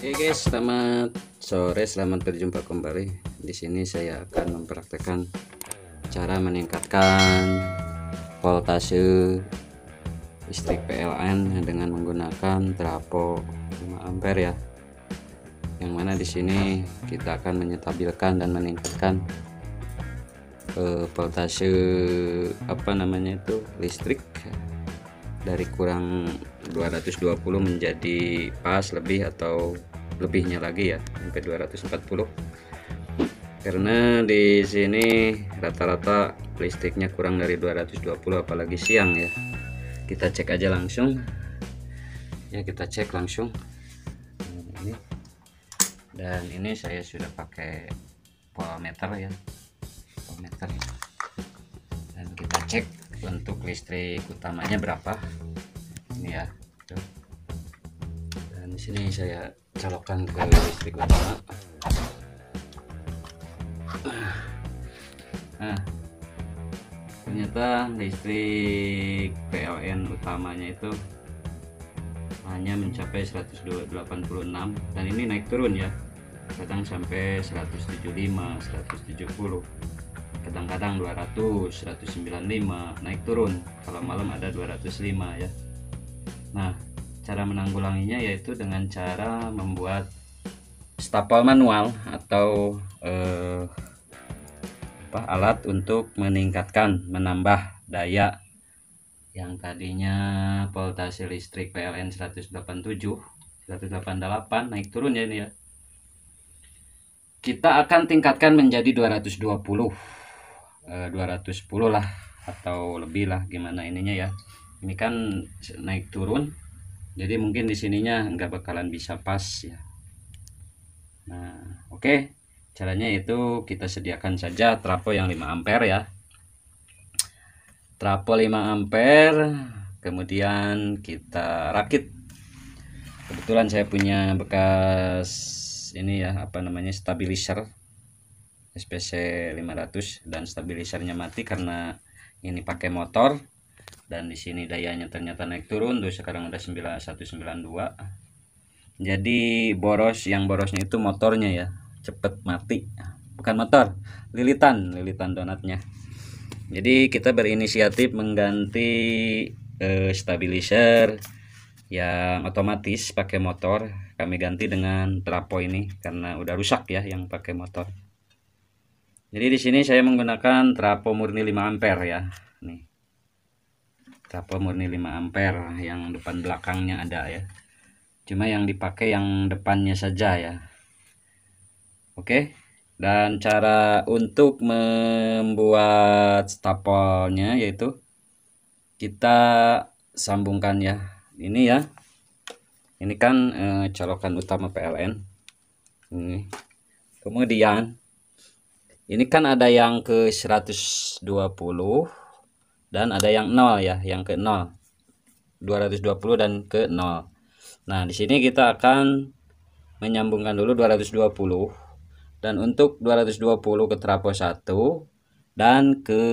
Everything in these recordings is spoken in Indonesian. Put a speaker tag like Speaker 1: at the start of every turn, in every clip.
Speaker 1: Oke guys, selamat sore, selamat berjumpa kembali. Di sini saya akan mempraktekkan cara meningkatkan voltase listrik PLN dengan menggunakan trafo 5 ampere ya. Yang mana di sini kita akan menyetabilkan dan meningkatkan voltase listrik dari kurang 220 menjadi pas lebih atau lebihnya lagi ya, sampai 240. Karena di sini rata-rata listriknya kurang dari 220 apalagi siang ya. Kita cek aja langsung. Ya, kita cek langsung. Ini. Dan ini saya sudah pakai voltmeter ya. Voltmeter. Dan kita cek untuk listrik utamanya berapa. Ini ya. Tuh. Dan di sini saya colokkan ke listrik utama. Nah, ternyata listrik PLN utamanya itu hanya mencapai 186, dan ini naik turun ya, kadang sampai 175, 170, kadang-kadang 200, 195, naik turun, kalau malam ada 205 ya. Nah, cara menanggulanginya yaitu dengan cara membuat stapel manual atau alat untuk meningkatkan, menambah daya yang tadinya voltase listrik PLN 187, 188 naik turun ya ini ya. Kita akan tingkatkan menjadi 220, 210 lah atau lebih lah, gimana ininya ya. Ini kan naik turun, jadi mungkin di sininya nggak bakalan bisa pas ya. Nah, oke. Caranya itu kita sediakan saja trafo yang 5 ampere ya. Trafo 5 ampere, kemudian kita rakit. Kebetulan saya punya bekas ini ya, stabilizer SPC 500, dan stabilisernya mati karena ini pakai motor, dan di sini dayanya ternyata naik turun tuh, sekarang udah 192. Jadi borosnya itu motornya ya, cepet mati, bukan motor, lilitan donatnya. Jadi kita berinisiatif mengganti stabilizer yang otomatis pakai motor, kami ganti dengan trafo ini karena udah rusak ya yang pakai motor. Jadi di sini saya menggunakan trafo murni 5 ampere ya. Nih. Trafo murni 5 ampere yang depan belakangnya ada ya. Cuma yang dipakai yang depannya saja ya. Oke. Dan cara untuk membuat stapelnya yaitu kita sambungkan ya. Ini ya. Ini kan colokan utama PLN. Ini. Kemudian ini kan ada yang ke 120 dan ada yang 0 ya, yang ke 0. 220 dan ke 0. Nah, di sini kita akan menyambungkan dulu 220, dan untuk 220 ke trafo 1 dan ke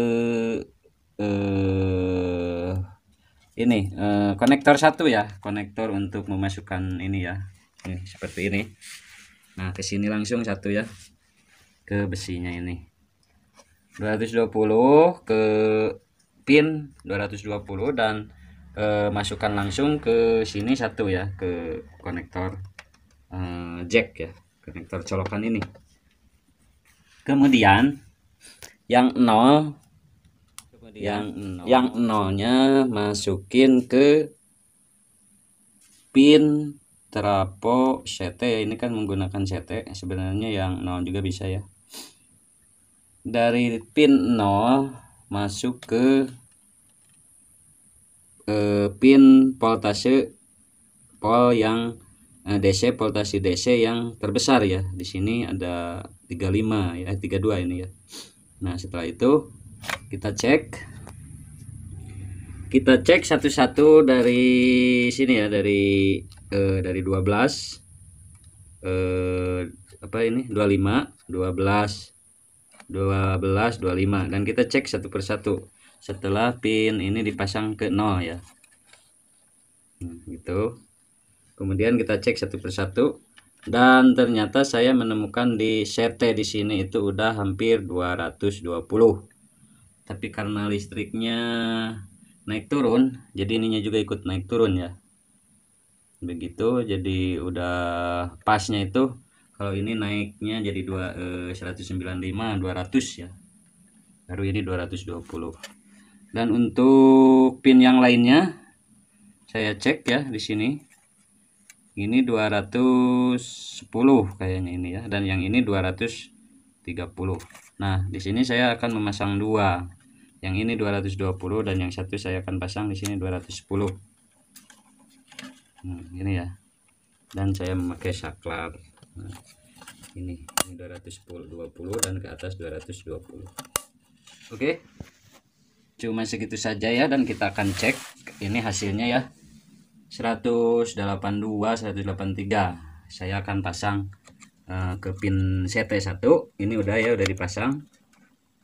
Speaker 1: konektor 1 ya, konektor untuk memasukkan ini ya. Ini seperti ini. Nah, ke sini langsung satu ya, ke besinya ini. 220 ke pin 220 dan masukkan langsung ke sini satu ya, ke konektor jack ya, konektor colokan ini. Kemudian yang 0 yang nolnya masukin ke pin trafo CT. Ini kan menggunakan CT, sebenarnya yang 0 juga bisa ya. Dari pin 0 masuk ke pin voltase yang DC, voltase DC yang terbesar ya. Di sini ada 35 ya, 32 ini ya. Nah, setelah itu kita cek satu-satu dari sini ya, dari 12 25, 12, 25, dan kita cek satu persatu setelah pin ini dipasang ke 0 ya. Gitu. Kemudian kita cek satu persatu Dan ternyata saya menemukan di CT di sini itu udah hampir 220. Tapi karena listriknya naik turun, jadi ininya juga ikut naik turun ya. Begitu, jadi udah pasnya itu kalau ini naiknya jadi 195 200 ya. Baru ini 220. Dan untuk pin yang lainnya saya cek ya di sini. Ini 210 kayaknya ini ya, dan yang ini 230. Nah, di sini saya akan memasang dua. Yang ini 220 dan yang satu saya akan pasang di sini 210. Ini ya. Dan saya memakai saklar. Nah, ini 220 dan ke atas 220. Oke. Cuma segitu saja ya, dan kita akan cek ini hasilnya ya. 182 183. Saya akan pasang ke pin CT1. Ini udah ya, udah dipasang,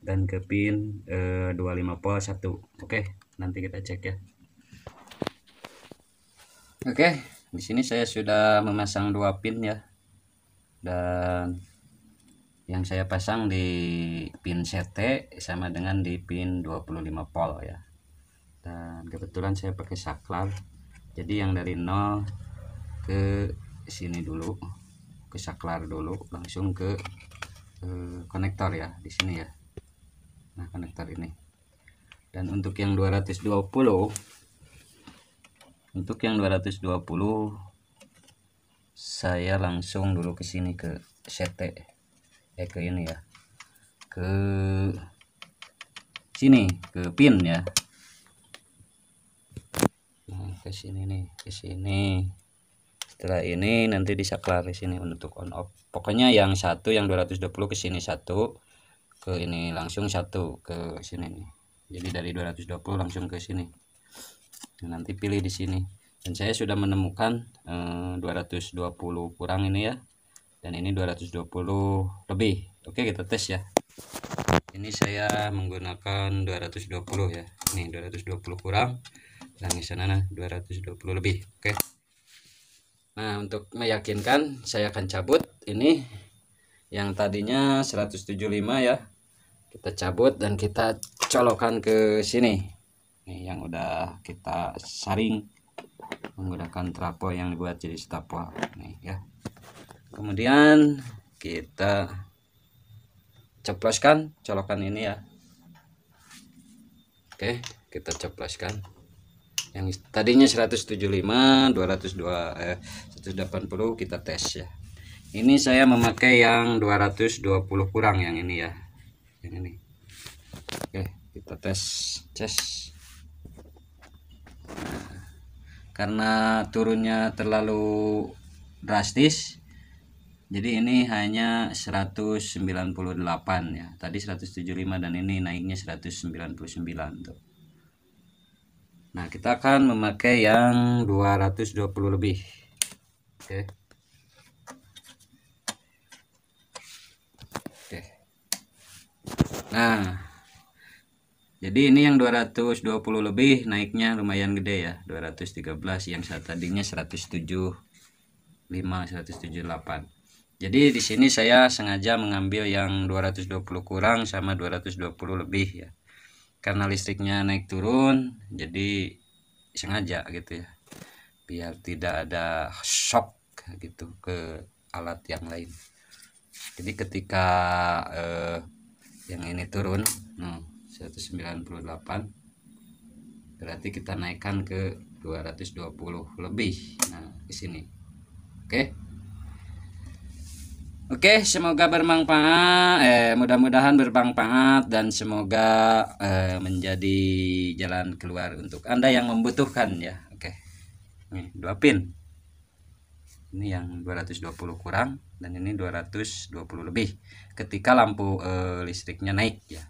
Speaker 1: dan ke pin 25 volt 1. Oke, nanti kita cek ya. Oke, di sini saya sudah memasang dua pin ya. Dan yang saya pasang di pin CT sama dengan di pin 25 volt ya. Dan kebetulan saya pakai saklar. Jadi yang dari 0 ke sini dulu, ke saklar dulu, langsung ke konektor ya di sini ya. Nah, konektor ini. Dan untuk yang 220, saya langsung dulu ke sini ke CT, ke ini ya, ke sini ke pin ya. Nah, ke sini nih, ke sini. Setelah ini nanti disaklar di sini untuk on off. Pokoknya yang satu, yang 220 ke sini satu, ke ini langsung satu ke sini nih. Jadi dari 220 langsung ke sini. Nah, nanti pilih di sini. Dan saya sudah menemukan 220 kurang ini ya. Dan ini 220 lebih. Oke, kita tes ya. Ini saya menggunakan 220 ya. Ini 220 kurang, dan di sana 220 lebih. Oke. Nah, untuk meyakinkan saya akan cabut ini yang tadinya 175 ya. Kita cabut dan kita colokan ke sini. Nih yang udah kita saring menggunakan trapo yang dibuat jadi stapel nih ya. Kemudian kita coploskan colokan ini ya. Oke, kita coploskan. Yang tadinya 175 180 kita tes ya. Ini saya memakai yang 220 kurang, yang ini ya, yang ini. Oke, kita tes. Nah, karena turunnya terlalu drastis, jadi ini hanya 198 ya. Tadi 175 dan ini naiknya 199 tuh. Nah, kita akan memakai yang 220 lebih. Oke. Nah, jadi ini yang 220 lebih naiknya lumayan gede ya, 213, yang tadinya 175 178. Jadi di sini saya sengaja mengambil yang 220 kurang sama 220 lebih ya. Karena listriknya naik turun, jadi sengaja gitu ya. Biar tidak ada shock gitu ke alat yang lain. Jadi ketika yang ini turun 198, berarti kita naikkan ke 220 lebih. Nah, di sini. Oke, semoga bermanfaat, mudah-mudahan bermanfaat, dan semoga menjadi jalan keluar untuk Anda yang membutuhkan ya. Oke. Nih, 2 pin. Ini yang 220 kurang dan ini 220 lebih ketika lampu listriknya naik ya.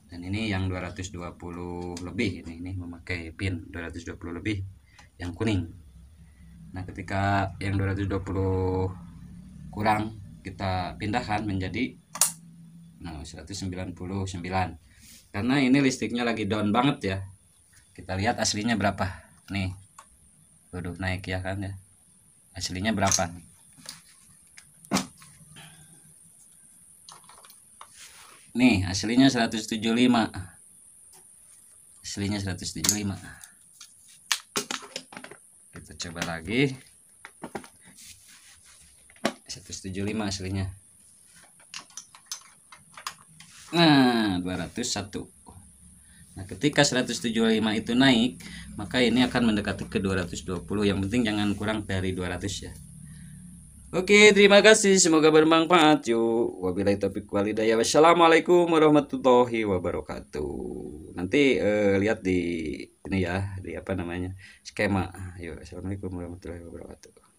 Speaker 1: Dan ini yang 220 lebih, ini memakai pin 220 lebih yang kuning. Nah, ketika yang 220 kurang kita pindahkan menjadi 199, karena ini listriknya lagi down banget ya. Kita lihat aslinya berapa nih. Waduh, naik ya kan ya. Aslinya berapa nih? Nih, aslinya 175. Aslinya 175. Kita coba lagi. 175 aslinya. Nah, 201. Nah, ketika 175 itu naik, maka ini akan mendekati ke 220. Yang penting jangan kurang dari 200 ya. Oke, terima kasih. Semoga bermanfaat. Yuk, wabillahi taufiq walhidayah. Wassalamualaikum warahmatullahi wabarakatuh. Nanti lihat di ini ya, di apa namanya, skema. Yuk, assalamualaikum warahmatullahi wabarakatuh.